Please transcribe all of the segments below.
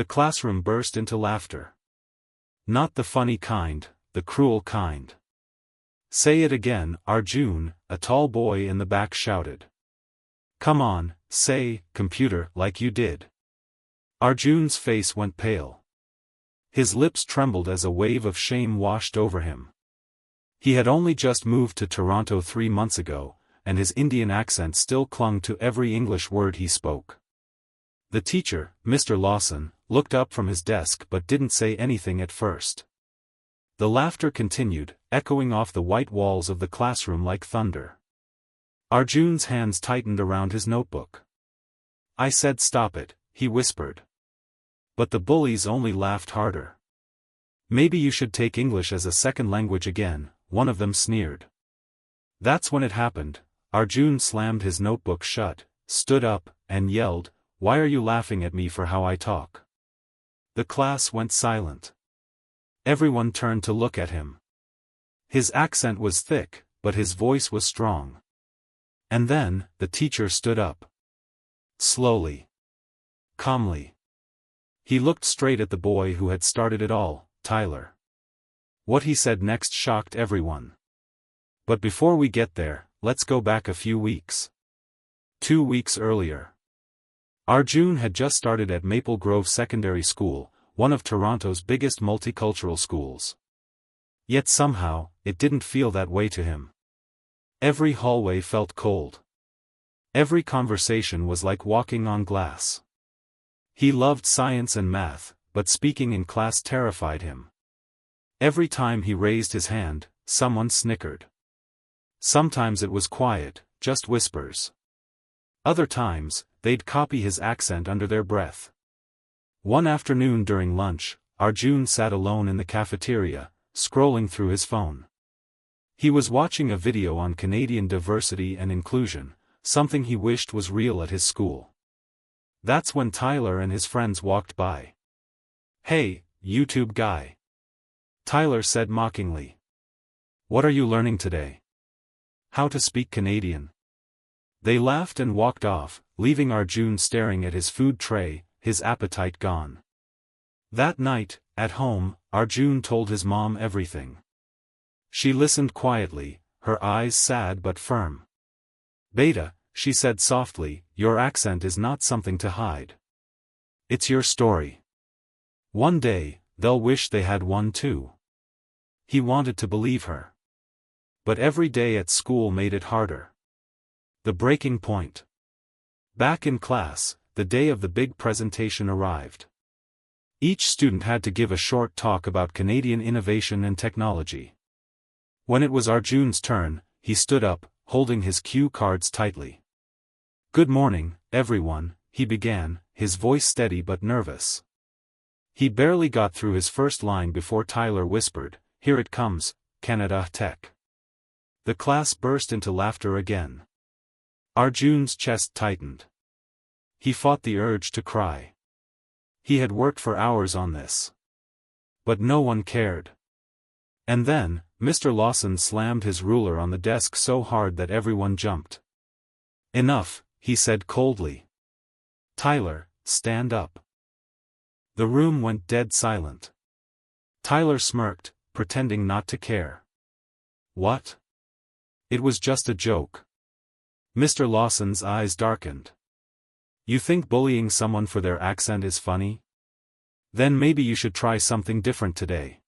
The classroom burst into laughter. Not the funny kind, the cruel kind. Say it again, Arjun, a tall boy in the back shouted. Come on, say, computer, like you did. Arjun's face went pale. His lips trembled as a wave of shame washed over him. He had only just moved to Toronto 3 months ago, and his Indian accent still clung to every English word he spoke. The teacher, Mr. Lawson, looked up from his desk but didn't say anything at first. The laughter continued, echoing off the white walls of the classroom like thunder. Arjun's hands tightened around his notebook. I said stop it, he whispered. But the bullies only laughed harder. Maybe you should take English as a second language again, one of them sneered. That's when it happened. Arjun slammed his notebook shut, stood up, and yelled, Why are you laughing at me for how I talk? The class went silent. Everyone turned to look at him. His accent was thick, but his voice was strong. And then, the teacher stood up. Slowly. Calmly. He looked straight at the boy who had started it all, Tyler. What he said next shocked everyone. But before we get there, let's go back a few weeks. 2 weeks earlier. Arjun had just started at Maple Grove Secondary School, one of Toronto's biggest multicultural schools. Yet somehow, it didn't feel that way to him. Every hallway felt cold. Every conversation was like walking on glass. He loved science and math, but speaking in class terrified him. Every time he raised his hand, someone snickered. Sometimes it was quiet, just whispers. Other times, they'd copy his accent under their breath. One afternoon during lunch, Arjun sat alone in the cafeteria, scrolling through his phone. He was watching a video on Canadian diversity and inclusion, something he wished was real at his school. That's when Tyler and his friends walked by. Hey, YouTube guy. Tyler said mockingly. What are you learning today? How to speak Canadian. They laughed and walked off, leaving Arjun staring at his food tray, his appetite gone. That night, at home, Arjun told his mom everything. She listened quietly, her eyes sad but firm. Beta, she said softly, your accent is not something to hide. It's your story. One day, they'll wish they had one too. He wanted to believe her. But every day at school made it harder. The breaking point. Back in class, the day of the big presentation arrived. Each student had to give a short talk about Canadian innovation and technology. When it was Arjun's turn, he stood up, holding his cue cards tightly. Good morning, everyone, he began, his voice steady but nervous. He barely got through his first line before Tyler whispered, Here it comes, Canada Tech. The class burst into laughter again. Arjun's chest tightened. He fought the urge to cry. He had worked for hours on this. But no one cared. And then, Mr. Lawson slammed his ruler on the desk so hard that everyone jumped. Enough, he said coldly. Tyler, stand up. The room went dead silent. Tyler smirked, pretending not to care. What? It was just a joke. Mr. Lawson's eyes darkened. You think bullying someone for their accent is funny? Then maybe you should try something different today.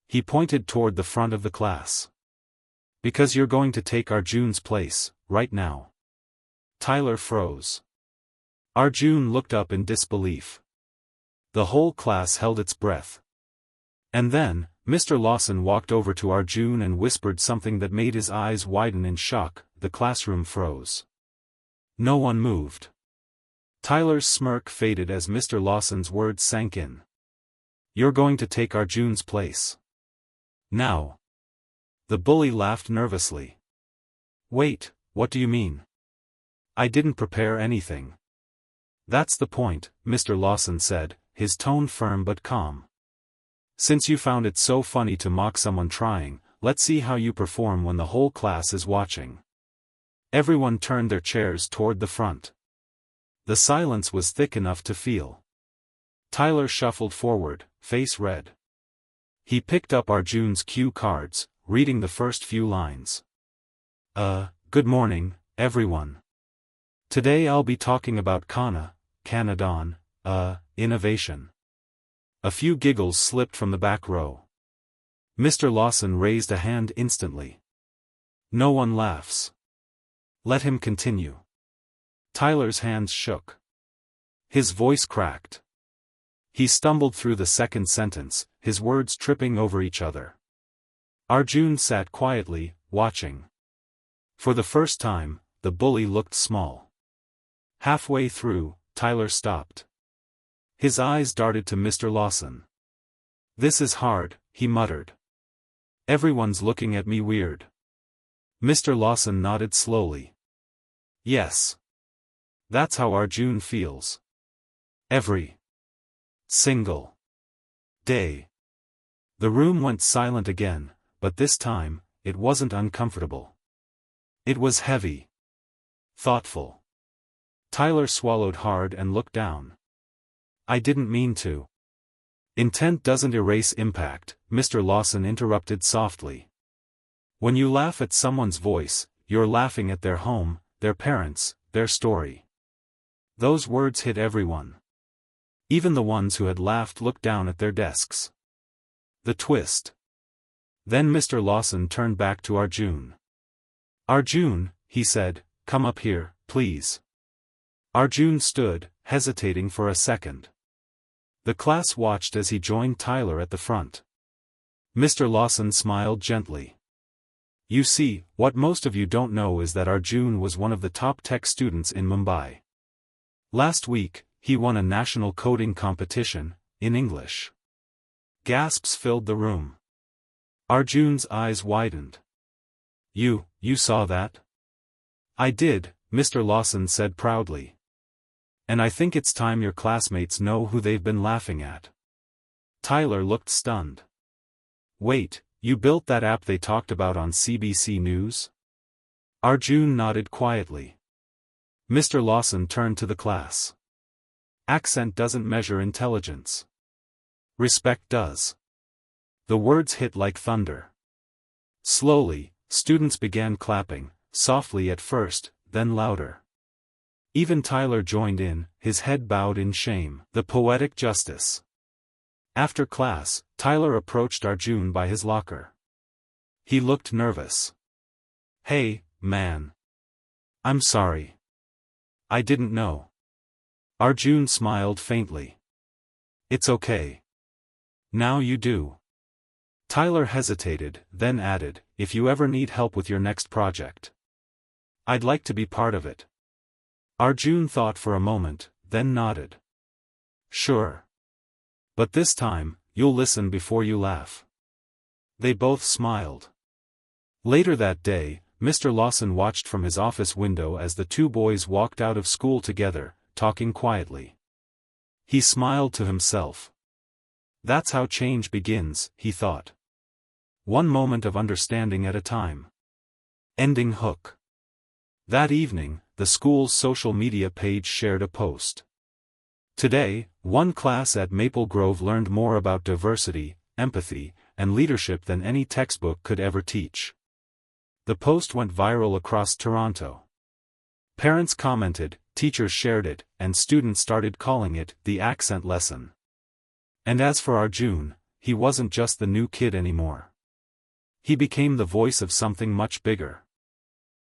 He pointed toward the front of the class. Because you're going to take Arjun's place, right now. Tyler froze. Arjun looked up in disbelief. The whole class held its breath. And then, Mr. Lawson walked over to Arjun and whispered something that made his eyes widen in shock. The classroom froze. No one moved. Tyler's smirk faded as Mr. Lawson's words sank in. You're going to take Arjun's place. Now. The bully laughed nervously. Wait, what do you mean? I didn't prepare anything. That's the point, Mr. Lawson said, his tone firm but calm. Since you found it so funny to mock someone trying, let's see how you perform when the whole class is watching. Everyone turned their chairs toward the front. The silence was thick enough to feel. Tyler shuffled forward, face red. He picked up Arjun's cue cards, reading the first few lines. Good morning, everyone. Today I'll be talking about Canadon, innovation. A few giggles slipped from the back row. Mr. Lawson raised a hand instantly. No one laughs. Let him continue. Tyler's hands shook. His voice cracked. He stumbled through the second sentence, his words tripping over each other. Arjun sat quietly, watching. For the first time, the bully looked small. Halfway through, Tyler stopped. His eyes darted to Mr. Lawson. "This is hard," he muttered. "Everyone's looking at me weird." Mr. Lawson nodded slowly. "Yes. That's how Arjun feels. Every single day." The room went silent again, but this time, it wasn't uncomfortable. It was heavy. Thoughtful. Tyler swallowed hard and looked down. "I didn't mean to." "Intent doesn't erase impact," Mr. Lawson interrupted softly. "When you laugh at someone's voice, you're laughing at their home, their parents, their story." Those words hit everyone. Even the ones who had laughed looked down at their desks. The twist. Then Mr. Lawson turned back to Arjun. "Arjun," he said, "come up here, please." Arjun stood, hesitating for a second. The class watched as he joined Tyler at the front. Mr. Lawson smiled gently. "You see, what most of you don't know is that Arjun was one of the top tech students in Mumbai. Last week, he won a national coding competition, in English." Gasps filled the room. Arjun's eyes widened. You saw that?" "I did," Mr. Lawson said proudly. "And I think it's time your classmates know who they've been laughing at." Tyler looked stunned. "Wait, you built that app they talked about on CBC News?" Arjun nodded quietly. Mr. Lawson turned to the class. "Accent doesn't measure intelligence. Respect does." The words hit like thunder. Slowly, students began clapping, softly at first, then louder. Even Tyler joined in, his head bowed in shame. The poetic justice. After class, Tyler approached Arjun by his locker. He looked nervous. "Hey, man. I'm sorry. I didn't know." Arjun smiled faintly. "It's okay. Now you do." Tyler hesitated, then added, "If you ever need help with your next project, I'd like to be part of it." Arjun thought for a moment, then nodded. "Sure. But this time, you'll listen before you laugh." They both smiled. Later that day, Mr. Lawson watched from his office window as the two boys walked out of school together, talking quietly. He smiled to himself. That's how change begins, he thought. One moment of understanding at a time. Ending hook. That evening, the school's social media page shared a post. Today, one class at Maple Grove learned more about diversity, empathy, and leadership than any textbook could ever teach. The post went viral across Toronto. Parents commented, teachers shared it, and students started calling it the accent lesson. And as for Arjun, he wasn't just the new kid anymore. He became the voice of something much bigger.